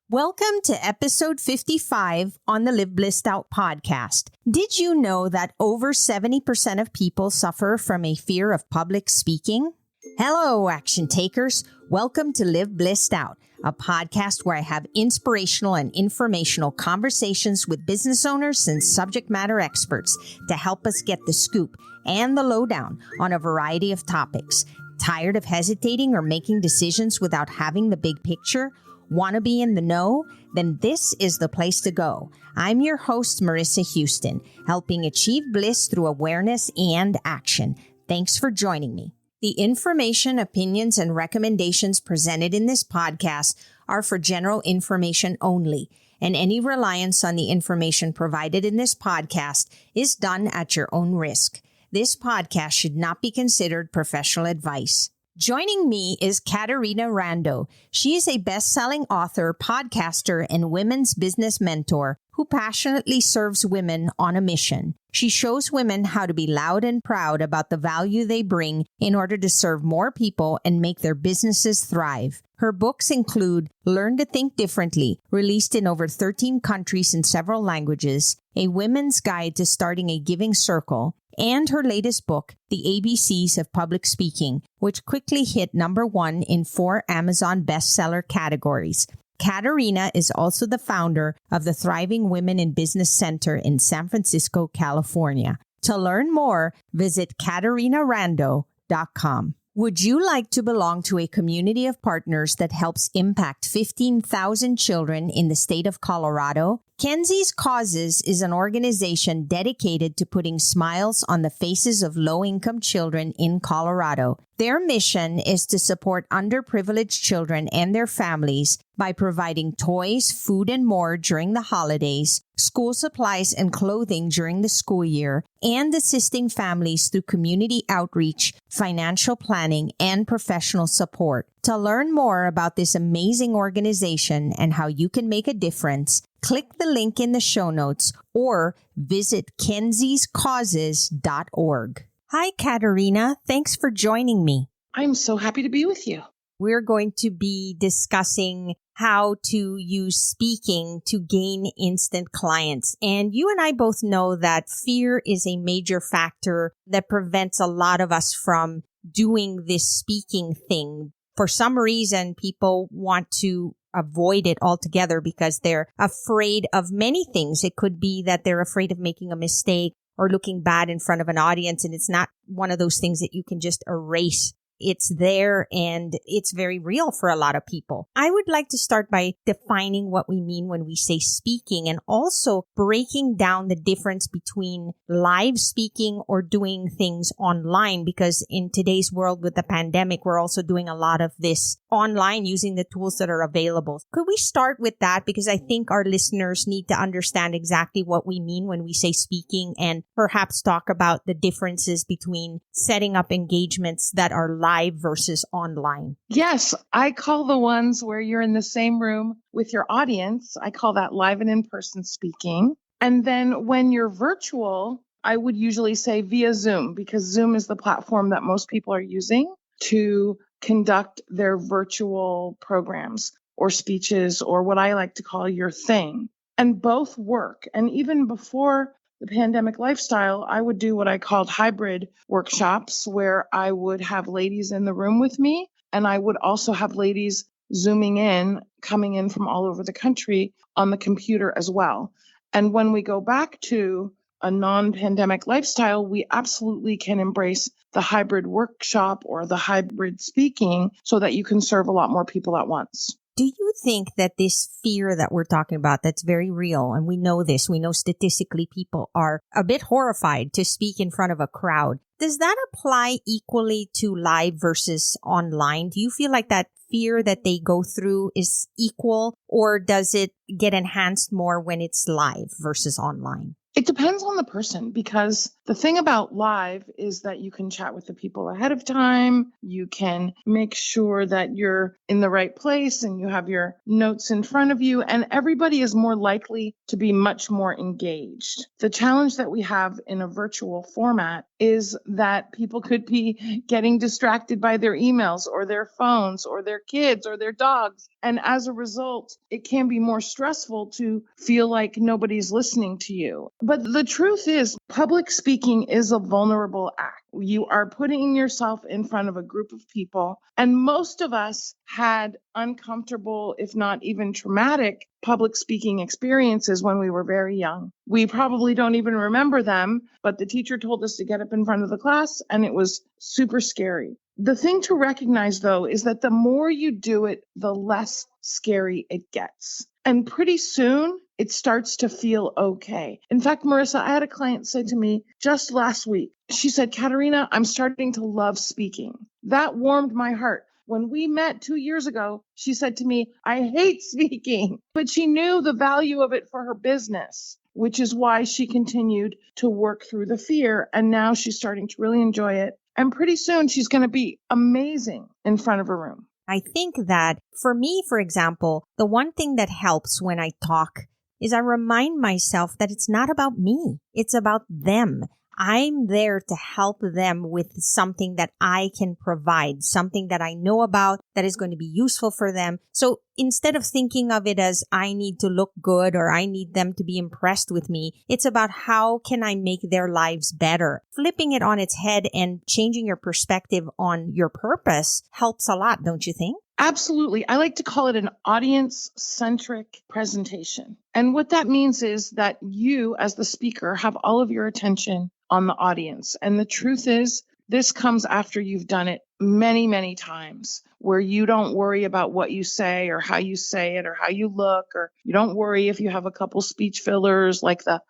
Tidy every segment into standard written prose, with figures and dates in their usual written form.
Welcome to episode 55 on the Live Blissed Out podcast. Did you know that over 70% of people suffer from a fear of public speaking? Hello, action takers. Welcome to Live Blissed Out, a podcast where I have inspirational and informational conversations with business owners and subject matter experts to help us get the scoop and the lowdown on a variety of topics. Tired of hesitating or making decisions without having the big picture? Want to be in the know? Then this is the place to go. I'm your host, Marissa Houston, helping achieve bliss through awareness and action. Thanks for joining me. The information, opinions, and recommendations presented in this podcast are for general information only, and any reliance on the information provided in this podcast is done at your own risk. This podcast should not be considered professional advice. Joining me is Caterina Rando. She is a best-selling author, podcaster, and women's business mentor who passionately serves women on a mission. She shows women how to be loud and proud about the value they bring in order to serve more people and make their businesses thrive. Her books include Learn to Think Differently, released in over 13 countries in several languages, A Women's Guide to Starting a Giving Circle, and her latest book, The ABCs of Public Speaking, which quickly hit number 1 in 4 Amazon bestseller categories. Caterina is also the founder of the Thriving Women in Business Center in San Francisco, California. To learn more, visit CaterinaRando.com. Would you like to belong to a community of partners that helps impact 15,000 children in the state of Colorado? Kenzie's Causes is an organization dedicated to putting smiles on the faces of low-income children in Colorado. Their mission is to support underprivileged children and their families by providing toys, food, and more during the holidays, school supplies and clothing during the school year, and assisting families through community outreach, financial planning, and professional support. To learn more about this amazing organization and how you can make a difference, click the link in the show notes or visit kenziescauses.org. Hi, Caterina. Thanks for joining me. I'm so happy to be with you. We're going to be discussing how to use speaking to gain instant clients. And you and I both know that fear is a major factor that prevents a lot of us from doing this speaking thing. For some reason, people want to avoid it altogether because they're afraid of many things. It could be that they're afraid of making a mistake or looking bad in front of an audience. And it's not one of those things that you can just erase. It's there and it's very real for a lot of people. I would like to start by defining what we mean when we say speaking and also breaking down the difference between live speaking or doing things online, because in today's world with the pandemic, we're also doing a lot of this online using the tools that are available. Could we start with that? Because I think our listeners need to understand exactly what we mean when we say speaking and perhaps talk about the differences between setting up engagements that are live versus online. Yes, I call the ones where you're in the same room with your audience. I call that live and in-person speaking. And then when you're virtual, I would usually say via Zoom, because Zoom is the platform that most people are using to conduct their virtual programs or speeches or what I like to call your thing. And both work. And even before the pandemic lifestyle, I would do what I called hybrid workshops, where I would have ladies in the room with me, and I would also have ladies Zooming in, coming in from all over the country on the computer as well. And when we go back to a non-pandemic lifestyle, we absolutely can embrace the hybrid workshop or the hybrid speaking so that you can serve a lot more people at once. Do you think that this fear that we're talking about, that's very real, and we know this, we know statistically people are a bit horrified to speak in front of a crowd. Does that apply equally to live versus online? Do you feel like that fear that they go through is equal, or does it get enhanced more when it's live versus online? It depends on the person, because the thing about live is that you can chat with the people ahead of time. You can make sure that you're in the right place and you have your notes in front of you, and everybody is more likely to be much more engaged. The challenge that we have in a virtual format is that people could be getting distracted by their emails or their phones or their kids or their dogs. And as a result, it can be more stressful to feel like nobody's listening to you. But the truth is, public speaking is a vulnerable act. You are putting yourself in front of a group of people. And most of us had uncomfortable, if not even traumatic, public speaking experiences when we were very young. We probably don't even remember them, but the teacher told us to get up in front of the class, and it was super scary. The thing to recognize, though, is that the more you do it, the less scary it gets. And pretty soon, it starts to feel okay. In fact, Marissa, I had a client say to me just last week, she said, Caterina, I'm starting to love speaking. That warmed my heart. When we met 2 years ago, she said to me, I hate speaking, but she knew the value of it for her business, which is why she continued to work through the fear. And now she's starting to really enjoy it. And pretty soon she's going to be amazing in front of a room. I think that for me, for example, the one thing that helps when I talk is I remind myself that it's not about me. It's about them. I'm there to help them with something that I can provide, something that I know about that is going to be useful for them. So instead of thinking of it as I need to look good or I need them to be impressed with me, it's about how can I make their lives better? Flipping it on its head and changing your perspective on your purpose helps a lot, don't you think? Absolutely. I like to call it an audience-centric presentation. And what that means is that you, as the speaker, have all of your attention on the audience. And the truth is, this comes after you've done it many, many times, where you don't worry about what you say or how you say it or how you look, or you don't worry if you have a couple speech fillers like the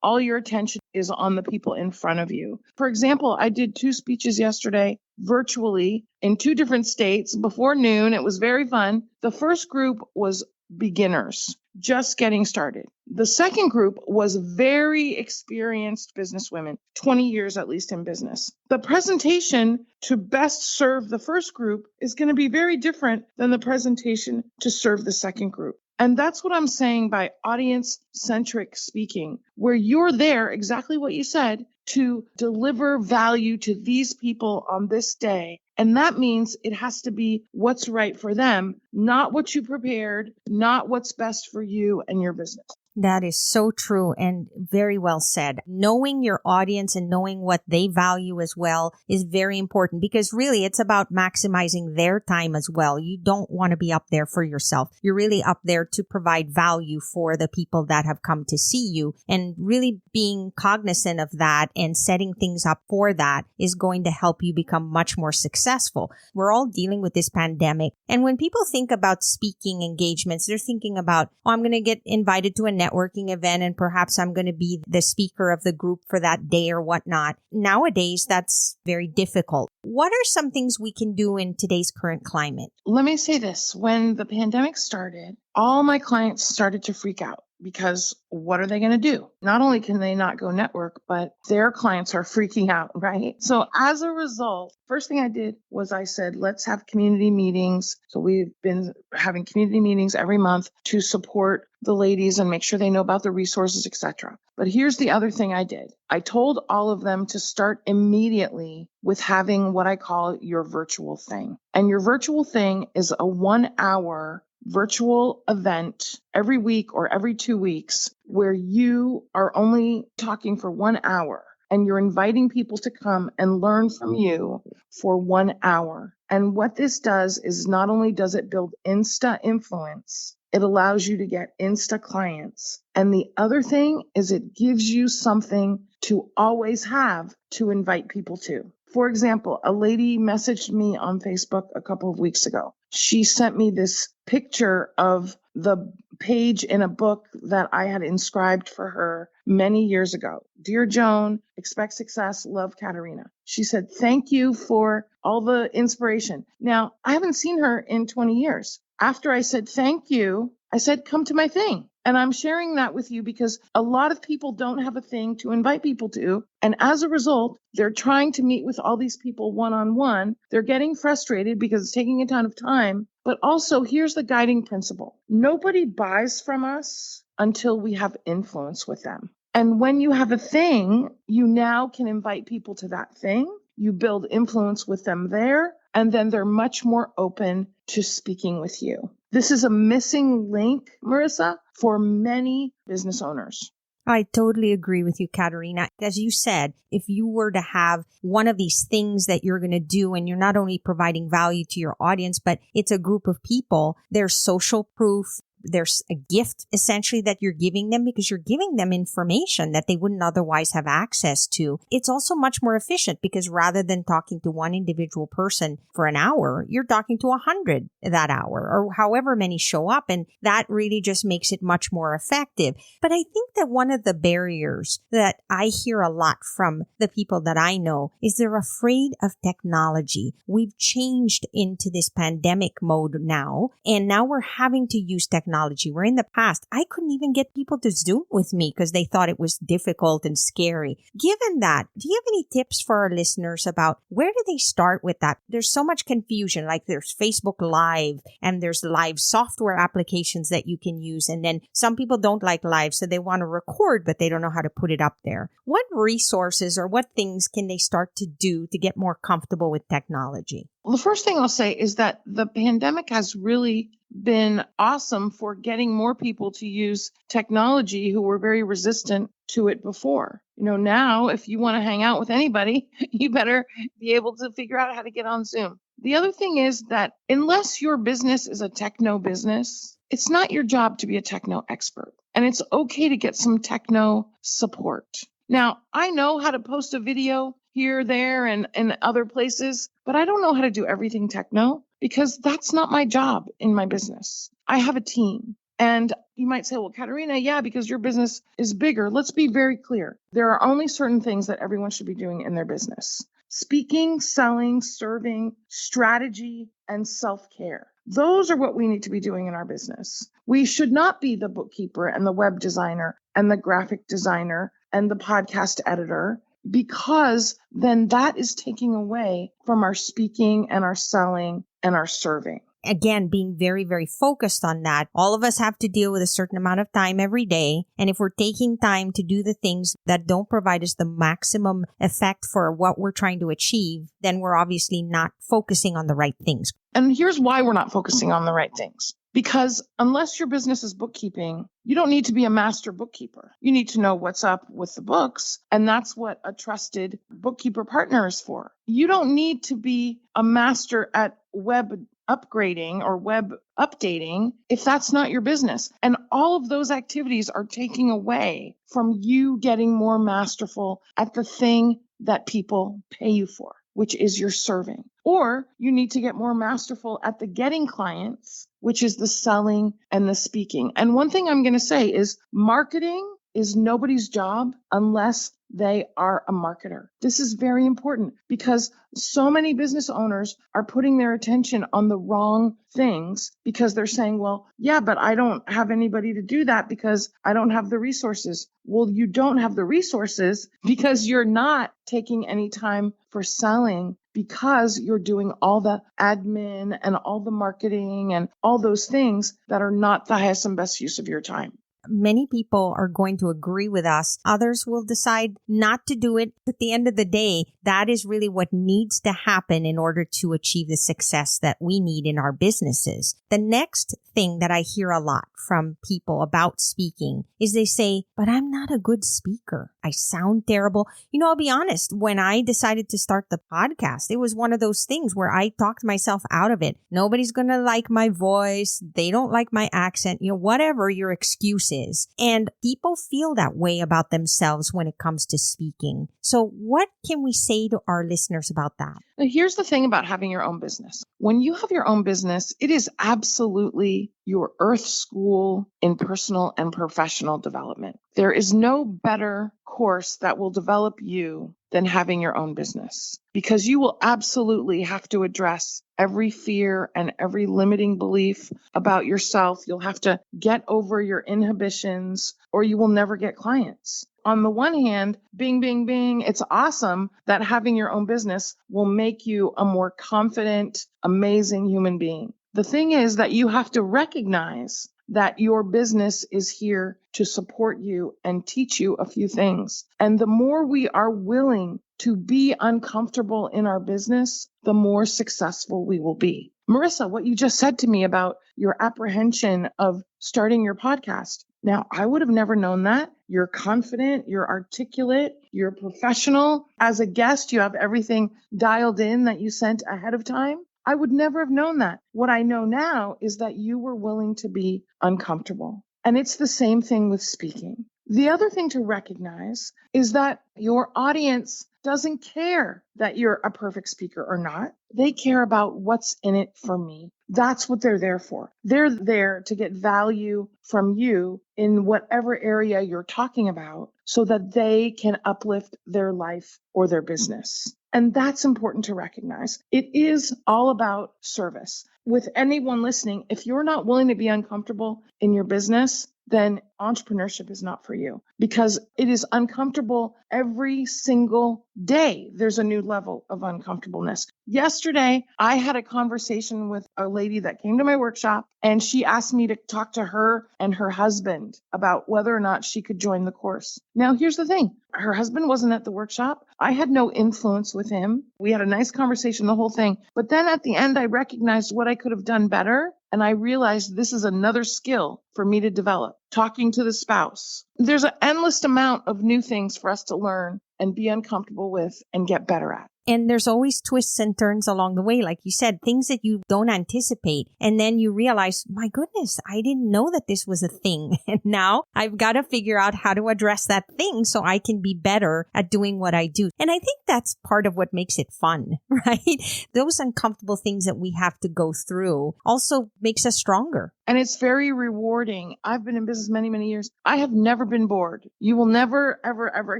all your attention is on the people in front of you. For example, I did 2 speeches yesterday virtually in 2 different states before noon. It was very fun. The first group was beginners, just getting started. The second group was very experienced businesswomen, 20 years at least in business. The presentation to best serve the first group is going to be very different than the presentation to serve the second group. And that's what I'm saying by audience-centric speaking, where you're there, exactly what you said, to deliver value to these people on this day. And that means it has to be what's right for them, not what you prepared, not what's best for you and your business. That is so true and very well said. Knowing your audience and knowing what they value as well is very important, because really it's about maximizing their time as well. You don't want to be up there for yourself. You're really up there to provide value for the people that have come to see you, and really being cognizant of that and setting things up for that is going to help you become much more successful. We're all dealing with this pandemic. And when people think about speaking engagements, they're thinking about, oh, I'm going to get invited to a networking event and perhaps I'm going to be the speaker of the group for that day or whatnot. Nowadays, that's very difficult. What are some things we can do in today's current climate? Let me say this. When the pandemic started, all my clients started to freak out, because what are they going to do? Not only can they not go network, but their clients are freaking out, right? So as a result, first thing I did was I said, let's have community meetings. So we've been having community meetings every month to support the ladies and make sure they know about the resources, etc. But here's the other thing I did. I told all of them to start immediately with having what I call your virtual thing. And your virtual thing is a 1-hour virtual event every week or every 2 weeks where you are only talking for 1 hour and you're inviting people to come and learn from you for 1 hour. And what this does is not only does it build Insta influence, it allows you to get Insta clients. And the other thing is it gives you something to always have to invite people to. For example, a lady messaged me on Facebook a couple of weeks ago. She sent me this picture of the page in a book that I had inscribed for her many years ago. Dear Joan, expect success, love Caterina. She said, thank you for all the inspiration. Now, I haven't seen her in 20 years. After I said thank you, I said, come to my thing. And I'm sharing that with you because a lot of people don't have a thing to invite people to. And as a result, they're trying to meet with all these people one-on-one. They're getting frustrated because it's taking a ton of time. But also, here's the guiding principle. Nobody buys from us until we have influence with them. And when you have a thing, you now can invite people to that thing. You build influence with them there, and then they're much more open to speaking with you. This is a missing link, Marissa, for many business owners. I totally agree with you, Caterina. As you said, if you were to have one of these things that you're going to do and you're not only providing value to your audience, but it's a group of people, there's social proof. There's a gift essentially that you're giving them because you're giving them information that they wouldn't otherwise have access to. It's also much more efficient because rather than talking to one individual person for an hour, you're talking to 100 that hour or however many show up. And that really just makes it much more effective. But I think that one of the barriers that I hear a lot from the people that I know is they're afraid of technology. We've changed into this pandemic mode now, and now we're having to use technology. Where in the past, I couldn't even get people to Zoom with me because they thought it was difficult and scary. Given that, do you have any tips for our listeners about where do they start with that? There's so much confusion, like there's Facebook Live and there's live software applications that you can use. And then some people don't like live, so they want to record, but they don't know how to put it up there. What resources or what things can they start to do to get more comfortable with technology? Well, the first thing I'll say is that the pandemic has really been awesome for getting more people to use technology who were very resistant to it before. Now, if you want to hang out with anybody, you better be able to figure out how to get on Zoom. The other thing is that unless your business is a techno business, it's not your job to be a techno expert. And it's okay to get some techno support. Now, I know how to post a video here, there, and other places, but I don't know how to do everything techno because that's not my job in my business. I have a team. And you might say, well, Caterina, yeah, because your business is bigger. Let's be very clear. There are only certain things that everyone should be doing in their business. Speaking, selling, serving, strategy, and self-care. Those are what we need to be doing in our business. We should not be the bookkeeper and the web designer and the graphic designer and the podcast editor, because then that is taking away from our speaking and our selling and our serving. Again, being very, very focused on that. All of us have to deal with a certain amount of time every day. And if we're taking time to do the things that don't provide us the maximum effect for what we're trying to achieve, then we're obviously not focusing on the right things. And here's why we're not focusing on the right things. Because unless your business is bookkeeping, you don't need to be a master bookkeeper. You need to know what's up with the books. And that's what a trusted bookkeeper partner is for. You don't need to be a master at web upgrading or web updating if that's not your business. And all of those activities are taking away from you getting more masterful at the thing that people pay you for, which is your serving. Or you need to get more masterful at the getting clients, which is the selling and the speaking. And one thing I'm going to say is marketing is nobody's job unless they are a marketer. This is very important because so many business owners are putting their attention on the wrong things because they're saying, well, yeah, but I don't have anybody to do that because I don't have the resources. Well, you don't have the resources because you're not taking any time for selling, because you're doing all the admin and all the marketing and all those things that are not the highest and best use of your time. Many people are going to agree with us. Others will decide not to do it. At the end of the day, that is really what needs to happen in order to achieve the success that we need in our businesses. The next thing that I hear a lot from people about speaking is they say, but I'm not a good speaker. I sound terrible. I'll be honest. When I decided to start the podcast, it was one of those things where I talked myself out of it. Nobody's going to like my voice. They don't like my accent, whatever your excuse is. And people feel that way about themselves when it comes to speaking. So what can we say to our listeners about that? Now, here's the thing about having your own business. When you have your own business, it is absolutely your earth school in personal and professional development. There is no better course that will develop you than having your own business, because you will absolutely have to address every fear and every limiting belief about yourself. You'll have to get over your inhibitions or you will never get clients. On the one hand, bing, bing, bing, it's awesome that having your own business will make you a more confident, amazing human being. The thing is that you have to recognize that your business is here to support you and teach you a few things. And the more we are willing to be uncomfortable in our business, the more successful we will be. Marissa, what you just said to me about your apprehension of starting your podcast. Now, I would have never known that. You're confident, you're articulate, you're professional. As a guest, you have everything dialed in that you sent ahead of time. I would never have known that. What I know now is that you were willing to be uncomfortable. And it's the same thing with speaking. The other thing to recognize is that your audience doesn't care that you're a perfect speaker or not. They care about what's in it for me. That's what they're there for. They're there to get value from you in whatever area you're talking about so that they can uplift their life or their business. And that's important to recognize. It is all about service. With anyone listening, if you're not willing to be uncomfortable in your business, then entrepreneurship is not for you, because it is uncomfortable every single day. There's a new level of uncomfortableness. Yesterday, I had a conversation with a lady that came to my workshop, and she asked me to talk to her and her husband about whether or not she could join the course. Now, here's the thing. Her husband wasn't at the workshop. I had no influence with him. We had a nice conversation, the whole thing. But then at the end, I recognized what I could have done better. And I realized this is another skill for me to develop, talking to the spouse. There's an endless amount of new things for us to learn and be uncomfortable with and get better at. And there's always twists and turns along the way. Like you said, things that you don't anticipate. And then you realize, my goodness, I didn't know that this was a thing. And now I've got to figure out how to address that thing so I can be better at doing what I do. And I think that's part of what makes it fun, right? Those uncomfortable things that we have to go through also makes us stronger. And it's very rewarding. I've been in business many, many years. I have never been bored. You will never, ever, ever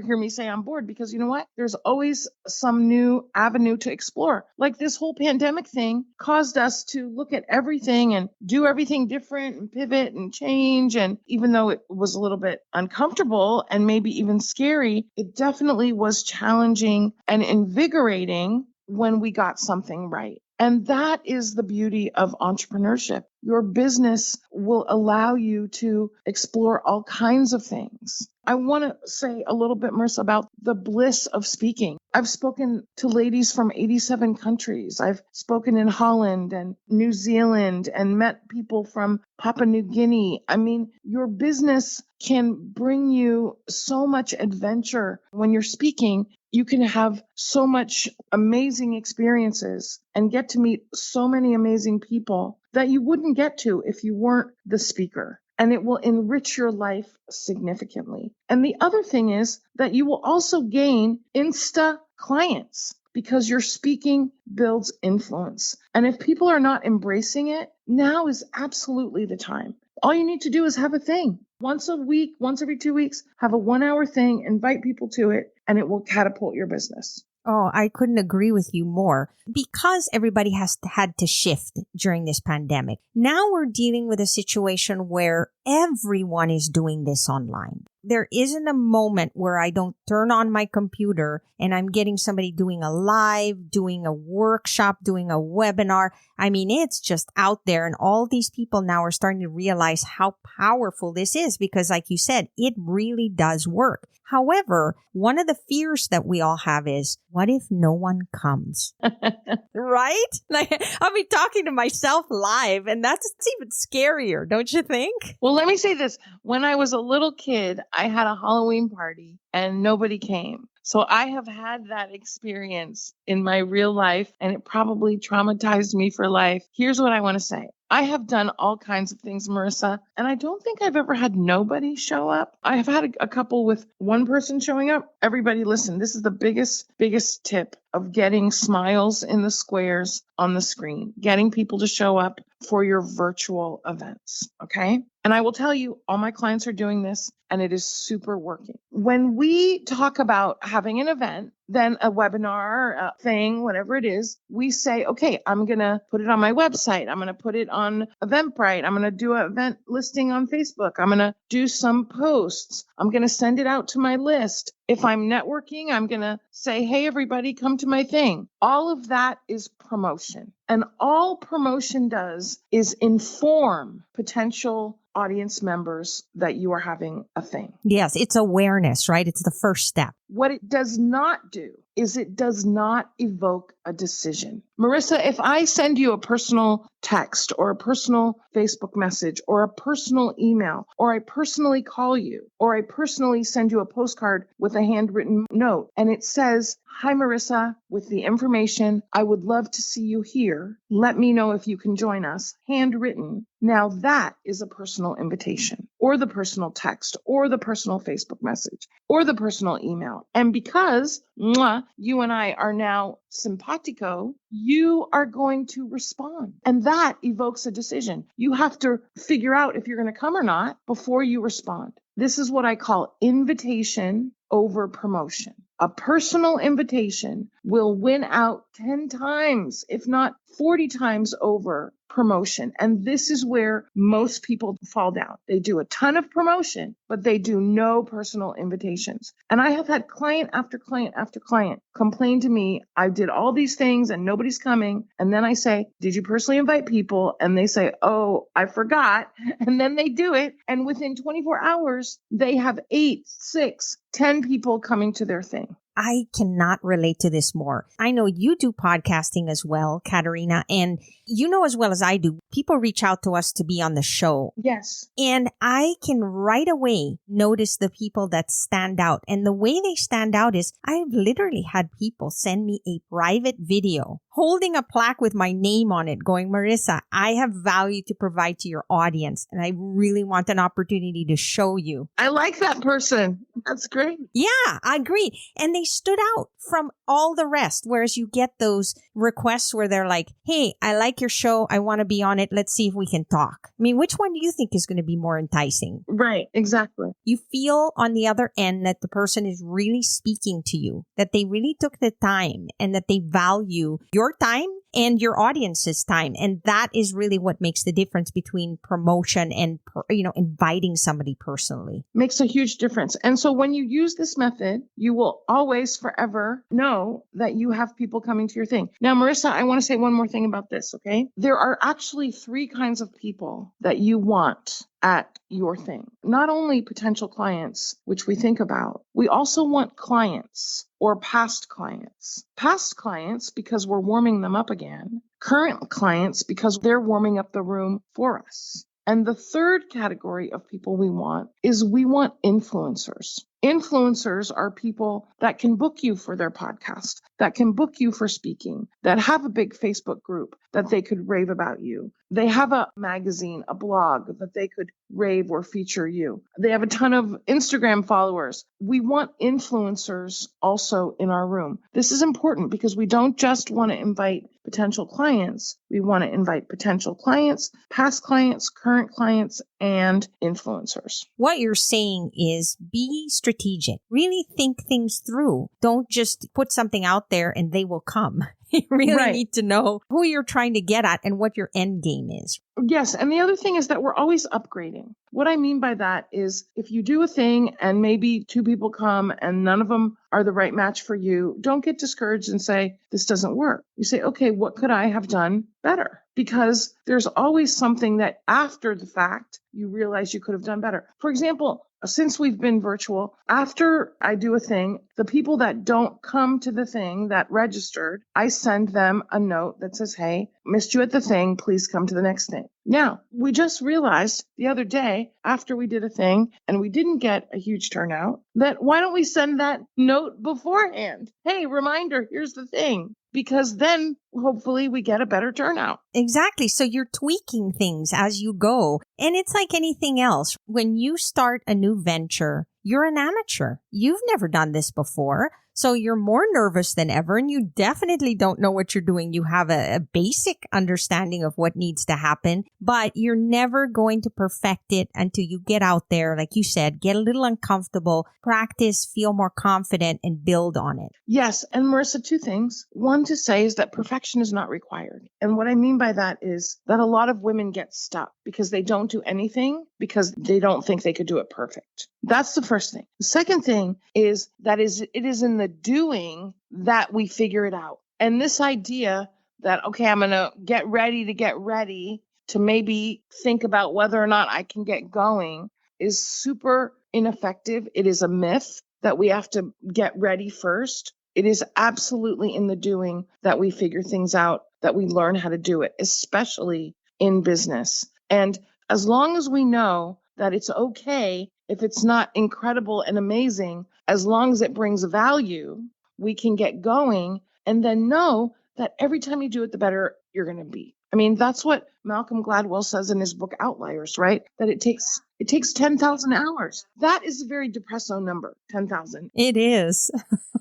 hear me say I'm bored, because you know what? There's always some new avenue to explore. Like this whole pandemic thing caused us to look at everything and do everything different and pivot and change. And even though it was a little bit uncomfortable and maybe even scary, it definitely was challenging and invigorating when we got something right. And that is the beauty of entrepreneurship. Your business will allow you to explore all kinds of things. I want to say a little bit, Marissa, about the bliss of speaking. I've spoken to ladies from 87 countries. I've spoken in Holland and New Zealand and met people from Papua New Guinea. I mean, your business can bring you so much adventure when you're speaking. You can have so much amazing experiences and get to meet so many amazing people that you wouldn't get to if you weren't the speaker. And it will enrich your life significantly. And the other thing is that you will also gain Insta-Clients, because your speaking builds influence. And if people are not embracing it, now is absolutely the time. All you need to do is have a thing. Once a week, once every 2 weeks, have a 1 hour thing, invite people to it, and it will catapult your business. Oh, I couldn't agree with you more. Because everybody has had to shift during this pandemic, now we're dealing with a situation where everyone is doing this online. There isn't a moment where I don't turn on my computer and I'm getting somebody doing a live, doing a workshop, doing a webinar. I mean, it's just out there. And all these people now are starting to realize how powerful this is because, like you said, it really does work. However, one of the fears that we all have is, what if no one comes? Right? Like, I'll be talking to myself live, and that's even scarier, don't you think? Well, let me say this. When I was a little kid, I had a Halloween party and nobody came. So I have had that experience in my real life, and it probably traumatized me for life. Here's what I want to say. I have done all kinds of things, Marissa, and I don't think I've ever had nobody show up. I have had a couple with one person showing up. Everybody listen, this is the biggest tip of getting smiles in the squares on the screen, getting people to show up for your virtual events, okay? And I will tell you, all my clients are doing this and it is super working. When we talk about having an event, then a webinar, a thing, whatever it is, we say, okay, I'm going to put it on my website. I'm going to put it on Eventbrite. I'm going to do an event listing on Facebook. I'm going to do some posts. I'm going to send it out to my list. If I'm networking, I'm going to say, hey, everybody, come to my thing. All of that is promotion. And all promotion does is inform potential audience members that you are having a thing. Yes, it's awareness, right? It's the first step. What it does not do is it does not evoke a decision. Marissa, if I send you a personal text or a personal Facebook message or a personal email, or I personally call you, or I personally send you a postcard with a handwritten note, and it says, hi, Marissa, with the information, I would love to see you here. Let me know if you can join us. Handwritten. Now that is a personal invitation, or the personal text, or the personal Facebook message, or the personal email. And because you and I are now simpatico, you are going to respond. And that evokes a decision. You have to figure out if you're going to come or not before you respond. This is what I call invitation over promotion. A personal invitation will win out 10 times, if not 40 times over promotion. And this is where most people fall down. They do a ton of promotion, but they do no personal invitations. And I have had client after client after client complain to me, I did all these things and nobody's coming. And then I say, did you personally invite people? And they say, oh, I forgot. And then they do it. And within 24 hours, they have 8, 6, 10 people coming to their thing. I cannot relate to this more. I know you do podcasting as well, Caterina, and you know as well as I do, people reach out to us to be on the show. Yes. And I can right away notice the people that stand out. And the way they stand out is I've literally had people send me a private video holding a plaque with my name on it going, Marissa, I have value to provide to your audience. And I really want an opportunity to show you. I like that person. That's great. Yeah, I agree. And they stood out from all the rest. Whereas you get those requests where they're like, hey, I like your show. I want to be on it. Let's see if we can talk. I mean, which one do you think is going to be more enticing? Right, exactly. You feel on the other end that the person is really speaking to you, that they really took the time and that they value your time and your audience's time. And that is really what makes the difference between promotion and, inviting somebody personally. Makes a huge difference. And so when you use this method, you will always forever know that you have people coming to your thing. Now, Marissa, I want to say one more thing about this, okay? There are actually 3 kinds of people that you want at your thing. Not only potential clients, which we think about, we also want clients or past clients. Past clients because we're warming them up again. Current clients because they're warming up the room for us. And the third category of people we want is we want influencers. Influencers are people that can book you for their podcast, that can book you for speaking, that have a big Facebook group that they could rave about you. They have a magazine, a blog that they could rave or feature you. They have a ton of Instagram followers. We want influencers also in our room. This is important because we don't just want to invite potential clients. We want to invite potential clients, past clients, current clients, and influencers. What you're saying is be strategic. Really think things through. Don't just put something out there and they will come. You really need to know who you're trying to get at and what your end game is. Yes. And the other thing is that we're always upgrading. What I mean by that is if you do a thing and maybe 2 people come and none of them are the right match for you, don't get discouraged and say, this doesn't work. You say, okay, what could I have done better? Because there's always something that after the fact, you realize you could have done better. For example, since we've been virtual, after I do a thing, the people that don't come to the thing that registered, I send them a note that says, hey, missed you at the thing, please come to the next thing. Now, we just realized the other day after we did a thing and we didn't get a huge turnout that why don't we send that note beforehand? Hey, reminder, here's the thing. because then hopefully we get a better turnout. Exactly. So you're tweaking things as you go. And it's like anything else. When you start a new venture, you're an amateur. You've never done this before. So you're more nervous than ever, and you definitely don't know what you're doing. You have a basic understanding of what needs to happen, but you're never going to perfect it until you get out there, like you said, get a little uncomfortable, practice, feel more confident, and build on it. Yes. And Marissa, two things. One to say is that perfection is not required. And what I mean by that is that a lot of women get stuck because they don't do anything because they don't think they could do it perfect. That's the first thing. The second thing is that it is in the doing that we figure it out. And this idea that, okay, I'm going to get ready to maybe think about whether or not I can get going is super ineffective. It is a myth that we have to get ready first. It is absolutely in the doing that we figure things out, that we learn how to do it, especially in business. And as long as we know that it's okay if it's not incredible and amazing, as long as it brings value, we can get going and then know that every time you do it, the better you're going to be. I mean, that's what Malcolm Gladwell says in his book Outliers, right? That it takes 10,000 hours. That is a very depresso number, 10,000. It is.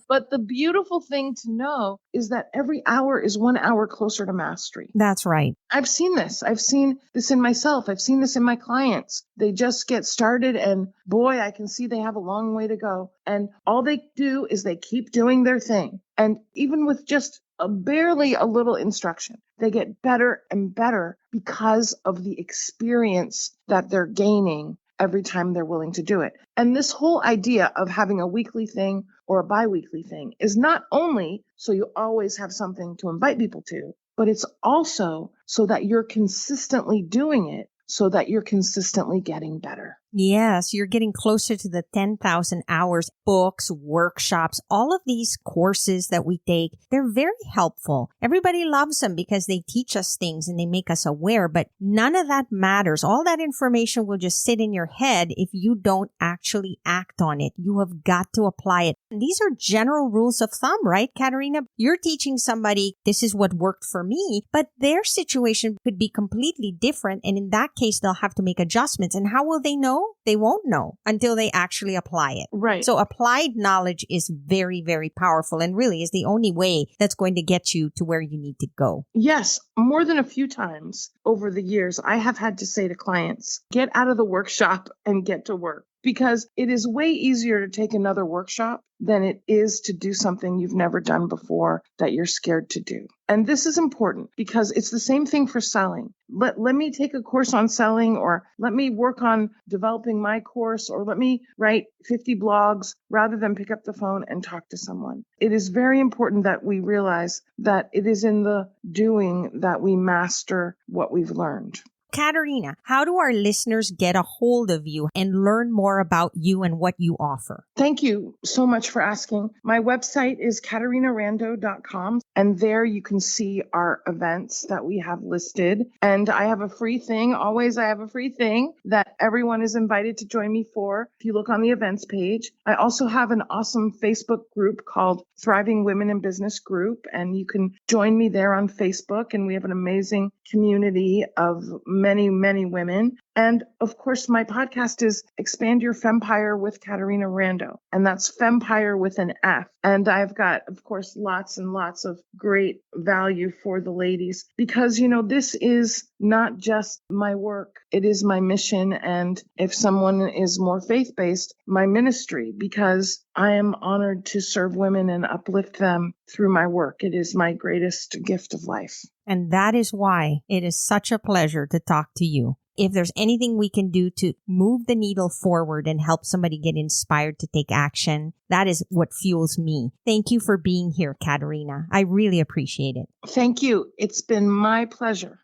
But the beautiful thing to know is that every hour is 1 hour closer to mastery. That's right. I've seen this. I've seen this in myself. I've seen this in my clients. They just get started and boy, I can see they have a long way to go. And all they do is they keep doing their thing. And even with just barely a little instruction, they get better and better because of the experience that they're gaining every time they're willing to do it. And this whole idea of having a weekly thing or a bi-weekly thing is not only so you always have something to invite people to, but it's also so that you're consistently doing it, so that you're consistently getting better. Yes, you're getting closer to the 10,000 hours, books, workshops, all of these courses that we take. They're very helpful. Everybody loves them because they teach us things and they make us aware, but none of that matters. All that information will just sit in your head if you don't actually act on it. You have got to apply it. And these are general rules of thumb, right, Caterina? You're teaching somebody this is what worked for me, but their situation could be completely different. And in that case, they'll have to make adjustments. And how will they know? They won't know until they actually apply it. Right. So applied knowledge is very, very powerful and really is the only way that's going to get you to where you need to go. Yes. More than a few times over the years, I have had to say to clients, get out of the workshop and get to work. Because it is way easier to take another workshop than it is to do something you've never done before that you're scared to do. And this is important because it's the same thing for selling. Let me take a course on selling, or let me work on developing my course, or let me write 50 blogs rather than pick up the phone and talk to someone. It is very important that we realize that it is in the doing that we master what we've learned. Caterina, how do our listeners get a hold of you and learn more about you and what you offer? Thank you so much for asking. My website is CaterinaRando.com, and there you can see our events that we have listed. And I have a free thing. Always I have a free thing that everyone is invited to join me for. If you look on the events page, I also have an awesome Facebook group called Thriving Women in Business Group, and you can join me there on Facebook. And we have an amazing community of many, many women. And of course, my podcast is Expand Your Fempire with Caterina Rando. And that's Fempire with an F. And I've got, of course, lots and lots of great value for the ladies because, you know, this is not just my work. It is my mission. And if someone is more faith-based, my ministry, because I am honored to serve women and uplift them through my work. It is my greatest gift of life. And that is why it is such a pleasure to talk to you. If there's anything we can do to move the needle forward and help somebody get inspired to take action, that is what fuels me. Thank you for being here, Caterina. I really appreciate it. Thank you. It's been my pleasure.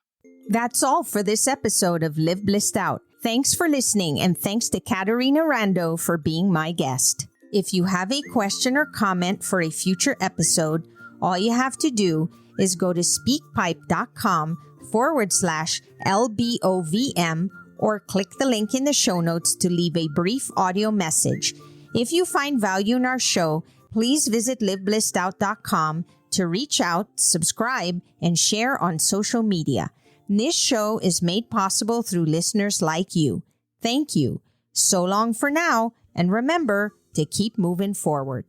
That's all for this episode of Live Blissed Out. Thanks for listening, and thanks to Caterina Rando for being my guest. If you have a question or comment for a future episode, all you have to do is go to speakpipe.com/LBOVM or click the link in the show notes to leave a brief audio message. If you find value in our show, please visit liveblисsedout.com, to reach out, subscribe, and share on social media. This show is made possible through listeners like you. Thank you. So long for now, and remember to keep moving forward.